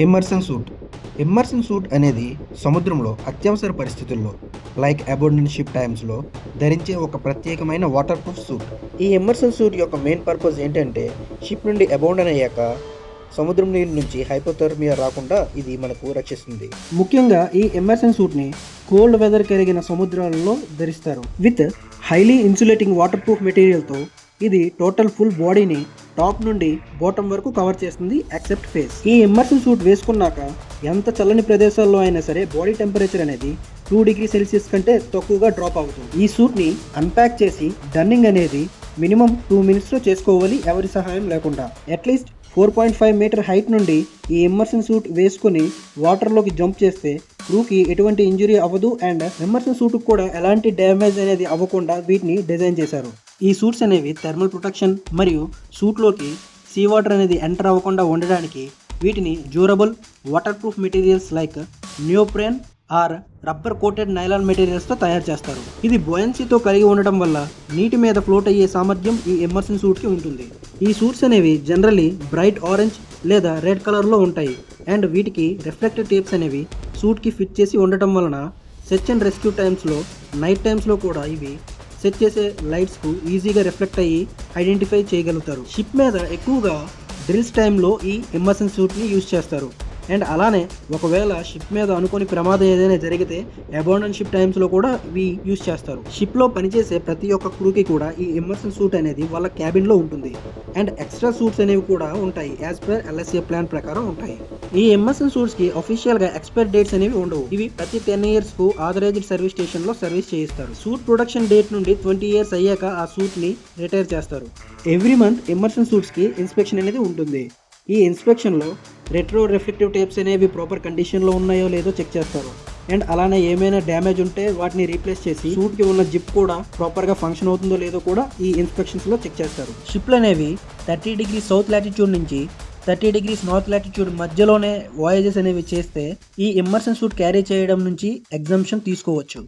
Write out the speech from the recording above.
Immersion suit. Immersion suit అనేది సముద్రంలో అత్యవసర పరిస్థితుల్లో లైక్ అబాండన్ షిప్ టైమ్స్‌లో ధరించే ఒక ప్రత్యేకమైన వాటర్ ప్రూఫ్ సూట్. ఈ ఇమ్మర్షన్ సూట్ యొక్క మెయిన్ పర్పస్ ఏంటంటే షిప్ నుండి అబాండన్ అయ్యాక సముద్రం నీరు నుంచి హైపోథర్మియా రాకుండా ఇది మనకు రక్షిస్తుంది. ముఖ్యంగా ఈ ఇమ్మర్షన్ సూట్ని కోల్డ్ వెదర్ కలిగిన సముద్రాలలో ధరిస్తారు. With highly insulating waterproof మెటీరియల్తో ఇది టోటల్ ఫుల్ బాడీని టాప్ నుండి బాటమ్ వరకు కవర్ చేస్తుంది ఎక్సెప్ట్ ఫేస్. ఈ ఇమ్మర్షన్ సూట్ వేసుకున్నాక ఎంత చల్లని ప్రదేశాల్లో అయినా సరే బాడీ టెంపరేచర్ అనేది 2 డిగ్రీ సెల్సియస్ కంటే తక్కువగా డ్రాప్ అవుతుంది. ఈ సూట్ని అన్ప్యాక్ చేసి డన్నింగ్ అనేది మినిమం 2 మినిట్స్లో చేసుకోవాలి, ఎవరి సహాయం లేకుండా. అట్లీస్ట్ 4.5 మీటర్ హైట్ నుండి ఈ ఇమ్మర్షన్ సూట్ వేసుకుని వాటర్లోకి జంప్ చేస్తే క్రూకి ఎటువంటి ఇంజురీ అవ్వదు అండ్ ఇమ్మర్షన్ సూట్కి కూడా ఎలాంటి డ్యామేజ్ అనేది అవ్వకుండా వీటిని డిజైన్ చేశారు. ఈ సూట్స్ అనేవి థర్మల్ ప్రొటెక్షన్ మరియు సూట్లోకి సీ వాటర్ అనేది ఎంటర్ అవ్వకుండా ఉండడానికి వీటిని durable waterproof materials like neoprene or rubber coated nylon మెటీరియల్స్తో తయారు చేస్తారు. ఇది బోయన్సీతో కలిగి ఉండటం వల్ల నీటి మీద ఫ్లోట్ అయ్యే సామర్థ్యం ఈ ఇమ్మర్షన్ సూట్కి ఉంటుంది. ఈ సూట్స్ అనేవి జనరల్లీ బ్రైట్ ఆరెంజ్ లేదా రెడ్ కలర్లో ఉంటాయి అండ్ వీటికి రిఫ్లెక్టివ్ టేప్స్ అనేవి సూట్కి ఫిట్ చేసి ఉండటం వలన సెర్చ్ అండ్ రెస్క్యూ టైమ్స్లో నైట్ టైమ్స్లో కూడా ఇవి సెట్ చేసే లైట్స్కు ఈజీగా రిఫ్లెక్ట్ అయ్యి ఐడెంటిఫై చేయగలుగుతారు. షిప్ మీద ఎక్కువగా డ్రిల్స్ టైంలో ఈ ఇమ్మర్షన్ సూట్ని యూజ్ చేస్తారు అండ్ అలానే ఒకవేళ షిప్ మీద అనుకోని ప్రమాదం ఏదైనా జరిగితే అబాండన్ షిప్ టైమ్స్లో కూడా ఇవి యూజ్ చేస్తారు. షిప్లో పనిచేసే ప్రతి ఒక్క క్రూకి కూడా ఈ ఇమ్మర్షన్ సూట్ అనేది వాళ్ళ క్యాబిన్లో ఉంటుంది అండ్ ఎక్స్ట్రా సూట్స్ అనేవి కూడా ఉంటాయి. యాజ్ పర్ LSA ప్లాన్ ప్రకారం ఉంటాయి. ఈ ఇమ్మర్షన్ సూట్స్కి అఫీషియల్గా ఎక్స్పైర్ డేట్స్ అనేవి ఉండవు. ఇవి ప్రతి 10 ఇయర్స్కు ఆథరైజ్డ్ సర్వీస్ స్టేషన్లో సర్వీస్ చేయిస్తారు. సూట్ ప్రొడక్షన్ డేట్ నుండి 20 ఇయర్స్ అయ్యాక ఆ సూట్ని రిటైర్ చేస్తారు. ఎవ్రీ మంత్ ఇమ్మర్షన్ సూట్స్కి ఇన్స్పెక్షన్ అనేది ఉంటుంది. ఈ ఇన్స్పెక్షన్లో రెట్రో రిఫ్లెక్టివ్ టేప్స్ అనేవి ప్రాపర్ కండిషన్లో ఉన్నాయో లేదో చెక్ చేస్తారు అండ్ అలానే ఏమైనా డ్యామేజ్ ఉంటే వాటిని రీప్లేస్ చేసి సూట్కి ఉన్న జిప్ కూడా ప్రాపర్గా ఫంక్షన్ అవుతుందో లేదో కూడా ఈ ఇన్స్పెక్షన్స్లో చెక్ చేస్తారు. షిప్లు అనేవి 30 డిగ్రీస్ సౌత్ లాటిట్యూడ్ నుంచి 30 డిగ్రీస్ నార్త్ లాటిట్యూడ్ మధ్యలోనే వాయేజెస్ అనేవి చేస్తే ఈ ఇమ్మర్షన్ సూట్ క్యారీ చేయడం నుంచి ఎగ్జంప్షన్ తీసుకోవచ్చు.